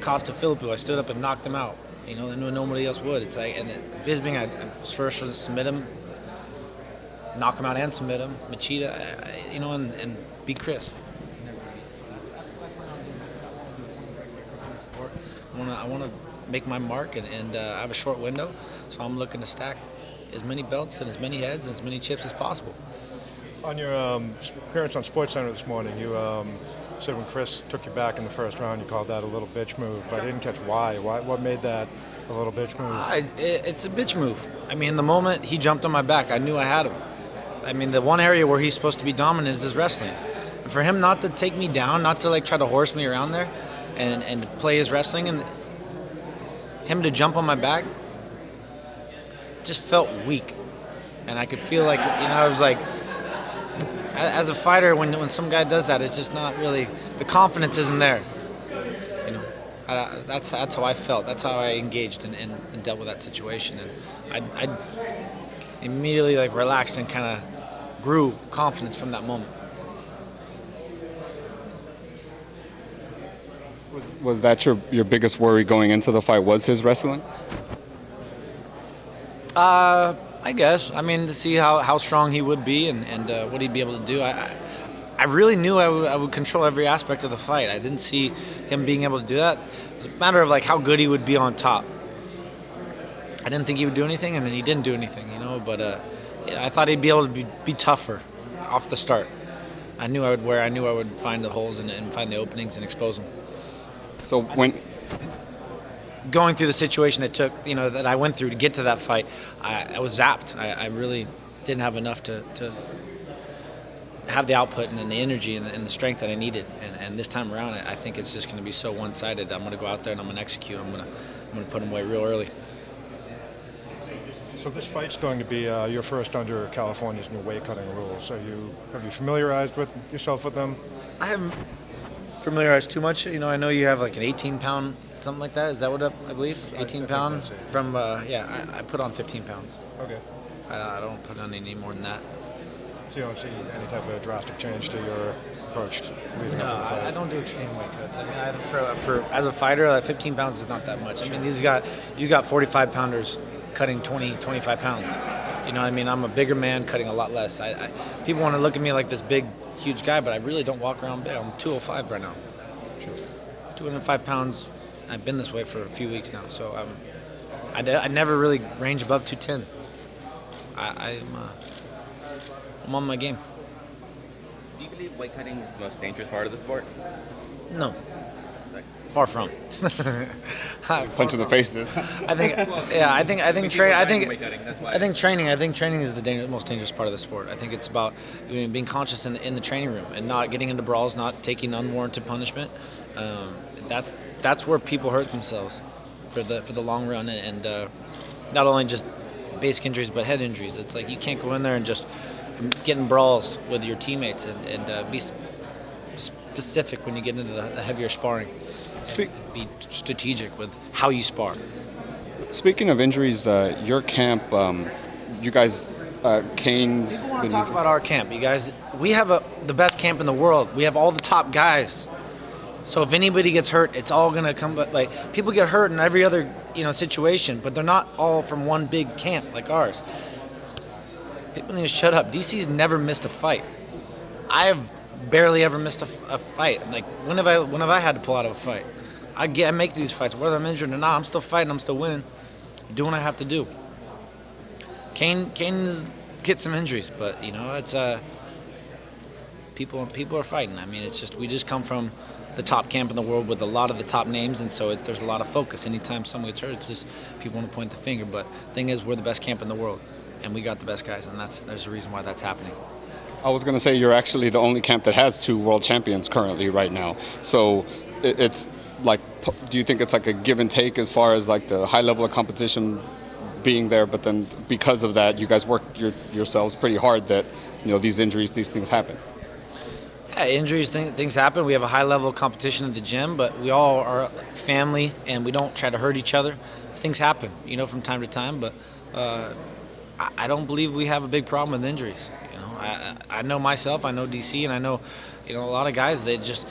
Costa Philippou. I stood up and knocked him out. You know, nobody else would. It's like, and Bisping, I was first to submit him, knock him out and submit him. Machida, you know, and beat Chris. I want to make my mark, and I have a short window, so I'm looking to stack as many belts and as many heads and as many chips as possible. On your appearance on SportsCenter this morning, you said when Chris took you back in the first round, you called that a little bitch move, but I didn't catch why. What made that a little bitch move? It's a bitch move. I mean, the moment he jumped on my back, I knew I had him. I mean, the one area where he's supposed to be dominant is his wrestling. And for him not to take me down, not to like try to horse me around there and play his wrestling, and him to jump on my back, just felt weak. And I could feel like, you know, I was like, as a fighter, when some guy does that, it's just not really, the confidence isn't there. You know, that's how I felt. That's how I engaged and dealt with that situation. And I immediately like relaxed and kind of grew confidence from that moment. Was that your biggest worry going into the fight, was his wrestling? I guess. I mean, to see how strong he would be and what he'd be able to do. I really knew I would control every aspect of the fight. I didn't see him being able to do that. It's a matter of like how good he would be on top. I didn't think he would do anything, and then he didn't do anything, you know. But I thought he'd be able to be tougher off the start. I knew I would find the holes and find the openings and expose them. So when going through the situation that I went through to get to that fight, I was zapped. I really didn't have enough to have the output and the energy and the strength that I needed. And this time around, I think it's just going to be so one-sided. I'm going to go out there and I'm going to execute. I'm going to put him away real early. So this fight's going to be your first under California's new weight cutting rules. Have you familiarized yourself with them? I haven't familiarized too much. You know, I know you have like an 18-pound, something like that. Is that what I believe? 18-pound from, I put on 15 pounds. Okay. I don't put on any more than that. So you don't see any type of drastic change to your approach leading up to the fight? I don't do extreme weight cuts. I mean, for as a fighter, 15 pounds is not that much. I mean, you got 45-pounders cutting 20, 25 pounds. You know what I mean? I'm a bigger man cutting a lot less. People want to look at me like this big, huge guy, but I really don't walk around big. I'm 205 right now. Sure. 205 pounds. I've been this way for a few weeks now, so I never really range above 210. I'm on my game. Do you believe weight cutting is the most dangerous part of the sport? No. Far from. punch in the faces? I think training is the most dangerous part of the sport. I think it's about being conscious in the training room and not getting into brawls, not taking unwarranted punishment. That's where people hurt themselves for the long run, and not only just basic injuries but head injuries. It's like you can't go in there and just get in brawls with your teammates and be specific when you get into the heavier sparring. Be strategic with how you spar. Speaking of injuries, your camp, you guys, Kane's... People want to talk about our camp, you guys. We have the best camp in the world. We have all the top guys. So if anybody gets hurt, it's all going to come... Like, people get hurt in every other situation, but they're not all from one big camp like ours. People need to shut up. DC's never missed a fight. I have barely ever missed a fight. Like, when have I had to pull out of a fight? I make these fights, whether I'm injured or not. I'm still fighting. I'm still winning. Doing what I have to do. Kane gets some injuries, but it's people are fighting. I mean, it's just we just come from the top camp in the world with a lot of the top names, and so there's a lot of focus. Anytime someone gets hurt, it's just people want to point the finger. But the thing is, we're the best camp in the world, and we got the best guys, and there's a reason why that's happening. I was going to say you're actually the only camp that has 2 world champions currently right now. So it's like, do you think it's like a give and take as far as like the high level of competition being there, but then because of that, you guys work yourselves pretty hard that, these injuries, these things happen? Yeah, injuries, things happen. We have a high level of competition at the gym, but we all are family, and we don't try to hurt each other. Things happen, from time to time, but I don't believe we have a big problem with injuries. I know myself, I know DC, and I know, a lot of guys. They just,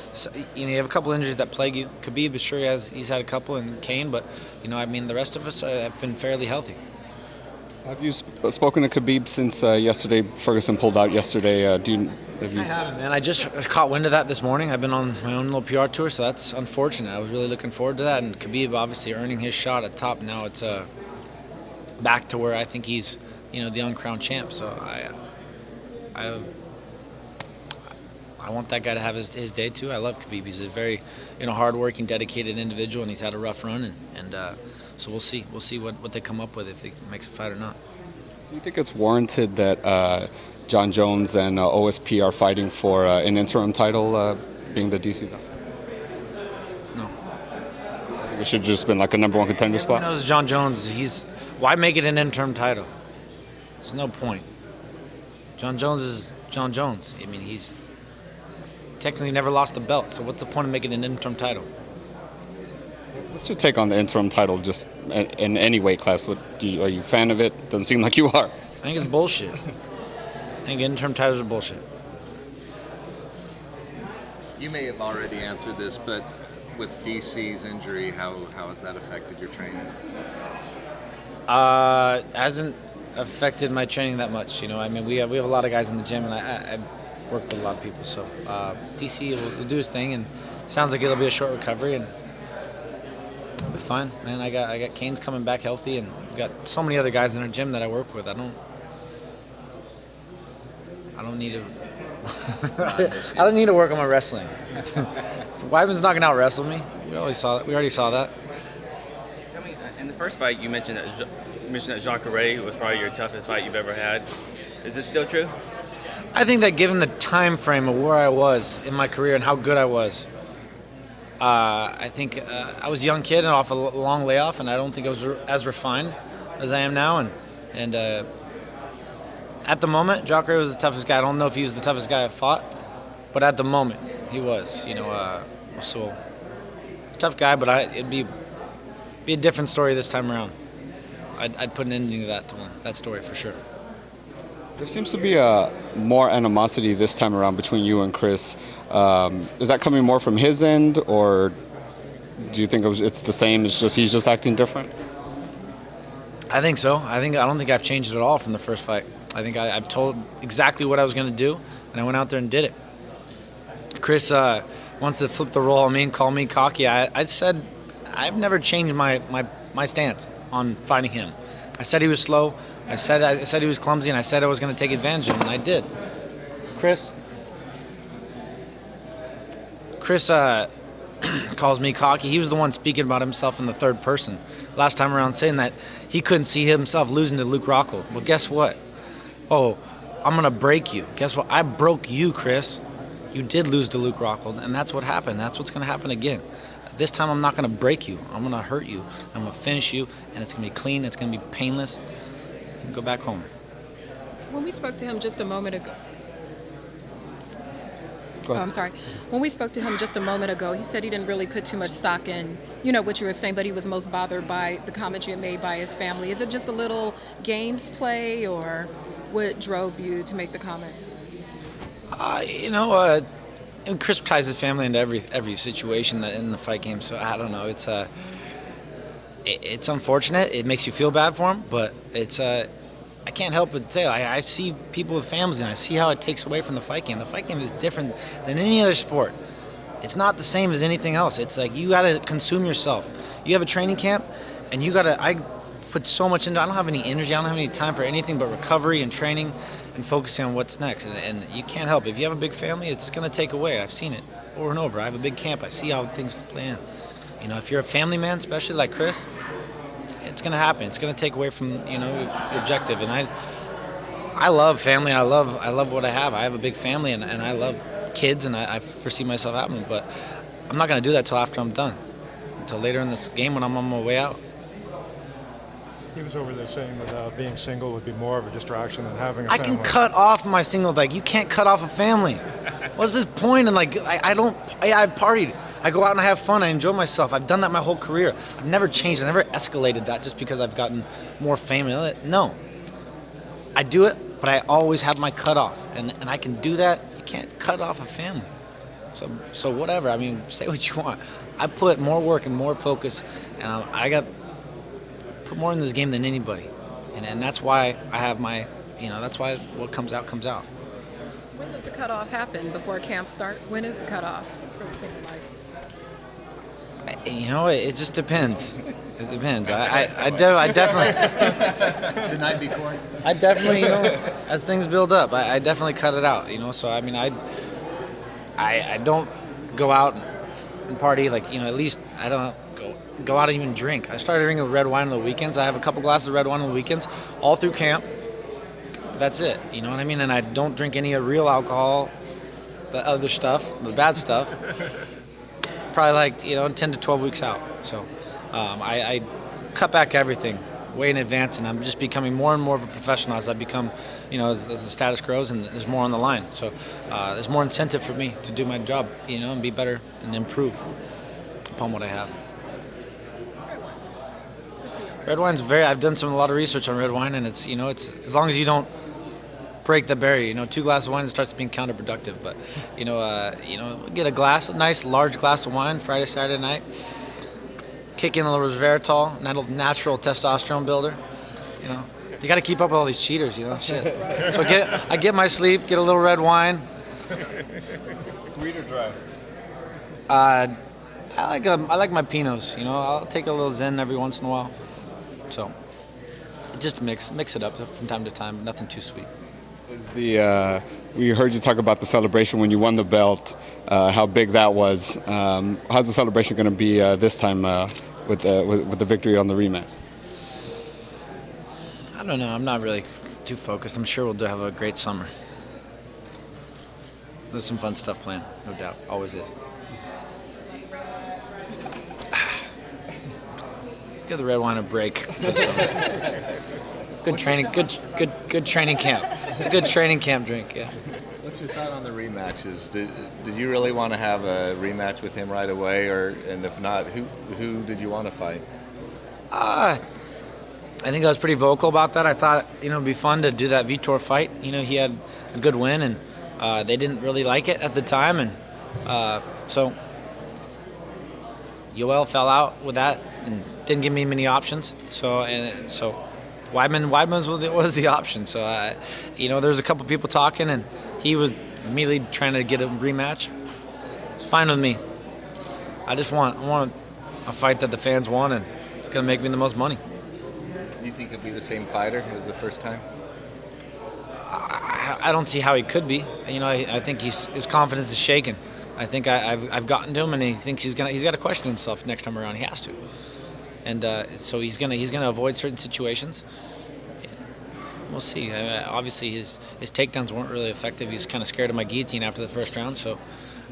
you have a couple injuries that plague you. Khabib, sure he's had a couple, and Kane, but the rest of us have been fairly healthy. Have you spoken to Khabib since yesterday? Ferguson pulled out yesterday. I haven't, man. I just caught wind of that this morning. I've been on my own little PR tour, so that's unfortunate. I was really looking forward to that, and Khabib obviously earning his shot at top. Now it's back to where I think he's, the uncrowned champ. So I want that guy to have his day too. I love Khabib. He's a very, hardworking, dedicated individual, and he's had a rough run, and so we'll see. We'll see what they come up with, if he makes a fight or not. Do you think it's warranted that John Jones and OSP are fighting for an interim title, being the DC zone? No. It should have just been like a number one contender spot? Everyone knows John Jones. Why make it an interim title? There's no point. John Jones is John Jones. He's technically never lost the belt, so what's the point of making an interim title? What's your take on the interim title, just in any weight class? Are you a fan of it? Doesn't seem like you are. I think it's bullshit. I think interim titles are bullshit. You may have already answered this, but with DC's injury, how has that affected your training? Hasn't affected my training that much. We have a lot of guys in the gym, and I work with a lot of people. So DC will do his thing, and sounds like it'll be a short recovery, and it'll be fine, man. I got Kane's coming back healthy, and we got so many other guys in our gym that I work with. I don't need to. I don't need to work on my wrestling. Weidman's not gonna out wrestle me. We already saw that. In the first fight, you mentioned that Jacare was probably your toughest fight you've ever had. Is this still true? I think that given the time frame of where I was in my career and how good I was, I think I was a young kid and off a long layoff, and I don't think I was as refined as I am now. And at the moment, Jacare was the toughest guy. I don't know if he was the toughest guy I fought, but at the moment, he was. So tough guy, but it'd be a different story this time around. I'd put an ending to that story for sure. There seems to be more animosity this time around between you and Chris. Is that coming more from his end, or do you think it's the same? It's just he's just acting different? I think so. I don't think I've changed at all from the first fight. I think I've told exactly what I was going to do, and I went out there and did it. Chris wants to flip the role on me and call me cocky. I said I've never changed my stance on fighting him. I said he was slow. I said he was clumsy, and I said I was going to take advantage of him, and I did. Chris calls me cocky. He was the one speaking about himself in the third person last time around, saying that he couldn't see himself losing to Luke Rockhold. Well, guess what? Oh, I'm going to break you. Guess what? I broke you, Chris. You did lose to Luke Rockhold, and that's what happened. That's what's going to happen again. This time I'm not going to break you. I'm going to hurt you. I'm going to finish you, and it's going to be clean. It's going to be painless. You can go back home. When we spoke to him just a moment ago, When we spoke to him just a moment ago, he said he didn't really put too much stock in, what you were saying, but he was most bothered by the comments you had made by his family. Is it just a little games play, or what drove you to make the comments? And Chris ties his family into every situation that in the fight game. So I don't know. It's unfortunate. It makes you feel bad for him, but I can't help but say I see people with families, and I see how it takes away from the fight game. The fight game is different than any other sport. It's not the same as anything else. It's like you got to consume yourself. You have a training camp, and I put so much into it. I don't have any energy. I don't have any time for anything but recovery and training and focusing on what's next. And you can't help it. If you have a big family, it's going to take away. I've seen it over and over. I have a big camp. I see how things play in. If you're a family man, especially like Chris, it's going to happen. It's going to take away from your objective. And I love family. I love what I have. I have a big family, and I love kids, and I foresee myself happening. But I'm not going to do that till after I'm done, until later in this game when I'm on my way out. He was over there saying that being single would be more of a distraction than having a family. I can cut off my single. You can't cut off a family. What's this point? And I partied. I go out and I have fun. I enjoy myself. I've done that my whole career. I've never changed. I never escalated that just because I've gotten more fame. No. I do it but I always have my cutoff, and I can do that. You can't cut off a family. So whatever. I mean, say what you want. I put more work and more focus, and I got put more in this game than anybody, and that's why I have my, that's why what comes out comes out. When does the cutoff happen before camp start? When is the cutoff for the single life? It just depends. It depends. I definitely. The night before. I definitely, as things build up, I definitely cut it out. So I mean, I don't go out and party at least I don't go out and even drink. I started drinking red wine on the weekends. I have a couple glasses of red wine on the weekends, all through camp. But that's it. You know what I mean? And I don't drink any real alcohol, the other stuff, the bad stuff. Probably 10 to 12 weeks out. So I cut back everything way in advance, and I'm just becoming more and more of a professional as I become, as the status grows and there's more on the line. So there's more incentive for me to do my job, and be better and improve upon what I have. Red wine's I've done a lot of research on red wine, and it's as long as you don't break the barrier. 2 glasses of wine, it starts being counterproductive. But get a nice large glass of wine Friday, Saturday night. Kick in a little resveratrol, natural testosterone builder. You got to keep up with all these cheaters. Shit. So I get my sleep, get a little red wine. Sweet or dry? I like my Pinots. I'll take a little Zen every once in a while. So just mix it up from time to time, but nothing too sweet. We heard you talk about the celebration when you won the belt, how big that was. How's the celebration going to be this time with the victory on the rematch? I don't know. I'm not really too focused. I'm sure we'll have a great summer. There's some fun stuff planned, no doubt. Always is. Give the red wine a break for the summer. Good training. Good training camp. It's a good training camp drink. Yeah. What's your thought on the rematches? Did you really want to have a rematch with him right away, and if not, who did you want to fight? I think I was pretty vocal about that. I thought it'd be fun to do that Vitor fight. He had a good win, and they didn't really like it at the time, and so Yoel fell out with that and didn't give me many options. So Weidman was the option. So there was a couple people talking, and he was immediately trying to get a rematch. It's fine with me. I want a fight that the fans want, and it's going to make me the most money. Do you think it'll be the same fighter as the first time? I don't see how he could be. I think his confidence is shaken. I think I've gotten to him, and he thinks he's got to question himself next time around. He has to, and so he's gonna avoid certain situations. We'll see. Obviously, his takedowns weren't really effective. He's kind of scared of my guillotine after the first round, so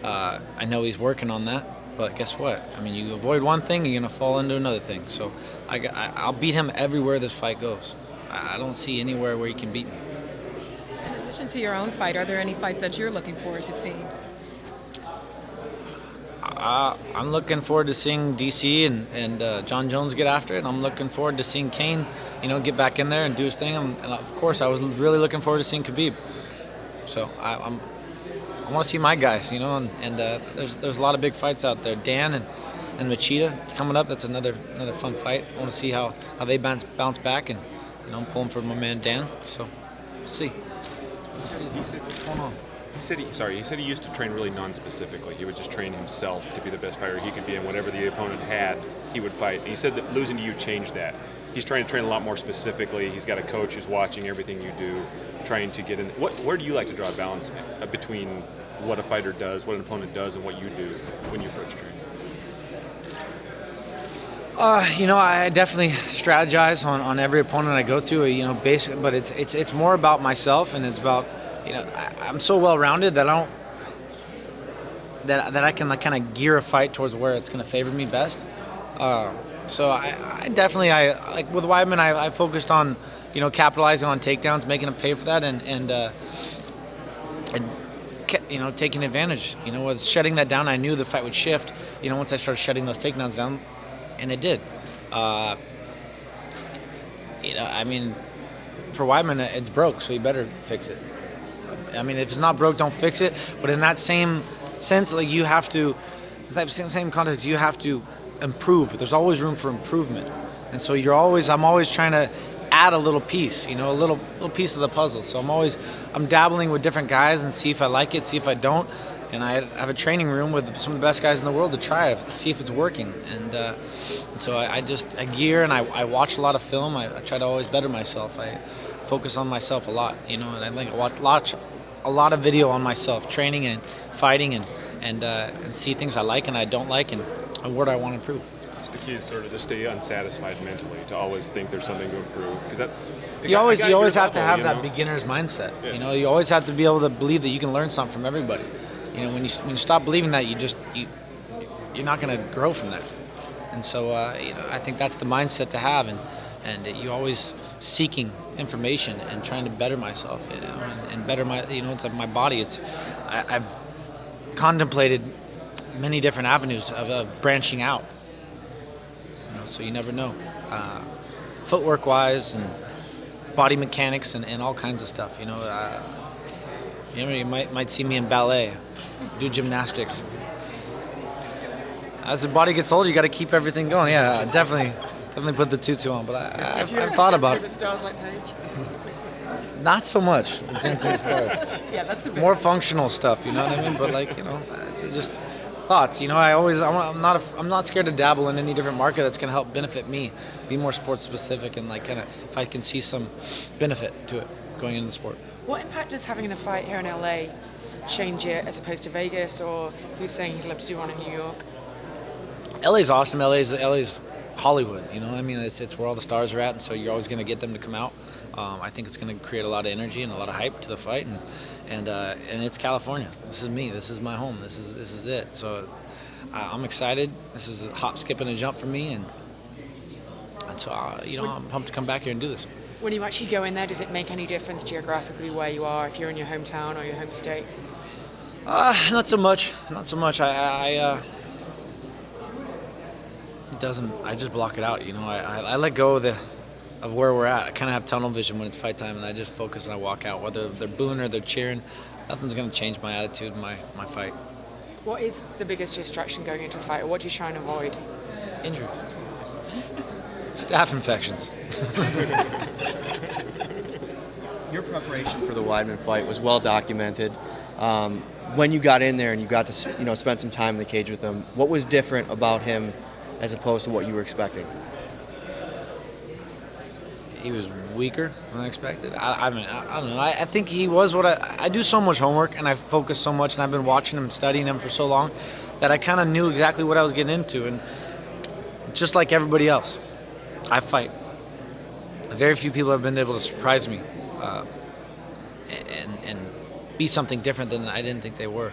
I know he's working on that. But guess what? You avoid one thing, you're gonna fall into another thing. So I'll beat him everywhere this fight goes. I don't see anywhere where he can beat me. In addition to your own fight, are there any fights that you're looking forward to seeing? I'm looking forward to seeing DC and John Jones get after it. I'm looking forward to seeing Kane, get back in there and do his thing. And of course, I was really looking forward to seeing Khabib. So I want to see my guys, and there's a lot of big fights out there. Dan and Machida coming up. That's another fun fight. I want to see how they bounce back, and I'm pulling for my man Dan. So we'll see. What's going on? He said he used to train really non-specifically. He would just train himself to be the best fighter he could be, and whatever the opponent had, he would fight. And he said that losing to you changed that. He's trying to train a lot more specifically. He's got a coach who's watching everything you do, trying to get in. Where do you like to draw a balance between what a fighter does, what an opponent does, and what you do when you approach training? I definitely strategize on every opponent I go to. Basically, but it's more about myself, and it's about. I'm so well-rounded that I can kind of gear a fight towards where it's going to favor me best. So I definitely like with Weidman, I focused on capitalizing on takedowns, making him pay for that, and taking advantage. With shutting that down, I knew the fight would shift. Once I started shutting those takedowns down, and it did. for Weidman, it's broke, so you better fix it. I mean, if it's not broke, don't fix it. But in that same sense, like you have to, it's that same context, you have to improve. There's always room for improvement, and so I'm always trying to add a little piece, a little piece of the puzzle. So I'm dabbling with different guys and see if I like it, see if I don't. And I have a training room with some of the best guys in the world to try it, to see if it's working. And so I gear and I watch a lot of film. I try to always better myself. I focus on myself a lot, and I think I watch a lot of video on myself, training and fighting, and see things I like and I don't like, and what I want to improve. So the key is sort of to stay unsatisfied mentally, to always think there's something to improve, because that's you always have to have that beginner's mindset. Yeah. You always have to be able to believe that you can learn something from everybody. When you stop believing that, you're not going to grow from that. And so I think that's the mindset to have, and you always seeking information and trying to better myself, and better my it's like my body. I've contemplated many different avenues of branching out. So you never know, footwork wise and body mechanics and all kinds of stuff. You might see me in ballet, do gymnastics. As the body gets older, you got to keep everything going. Yeah, definitely put the tutu on. But I've thought about the stars like Paige? not so much. Dancing stars. Yeah, that's a bit More functional stuff. You know what I mean? But just thoughts. I'm not scared to dabble in any different market that's going to help benefit me. Be more sports specific and if I can see some benefit to it going into the sport. What impact does having a fight here in LA change it as opposed to Vegas, or who's saying he'd love to do one in New York? LA's awesome. LA's Hollywood. It's where all the stars are at, and so you're always going to get them to come out. I think it's going to create a lot of energy and a lot of hype to the fight, and it's California. This is me. This is my home. This is it. So I'm excited. This is a hop, skip, and a jump for me, and so I'm pumped to come back here and do this. When you actually go in there, does it make any difference geographically where you are, if you're in your hometown or your home state? Not so much. It doesn't. I just block it out. I let go of where we're at. I kind of have tunnel vision when it's fight time, and I just focus and I walk out. Whether they're booing or they're cheering, nothing's going to change my attitude in my fight. What is the biggest distraction going into a fight, or what do you try and avoid? Injuries. Staph infections. Your preparation for the Weidman fight was well documented. When you got in there and you got to spend some time in the cage with him, what was different about him as opposed to what you were expecting? He was weaker than I expected. I don't know. I think he was what I do so much homework and I focus so much, and I've been watching him and studying him for so long that I kind of knew exactly what I was getting into. And just like everybody else, I fight. Very few people have been able to surprise me and be something different than I didn't think they were.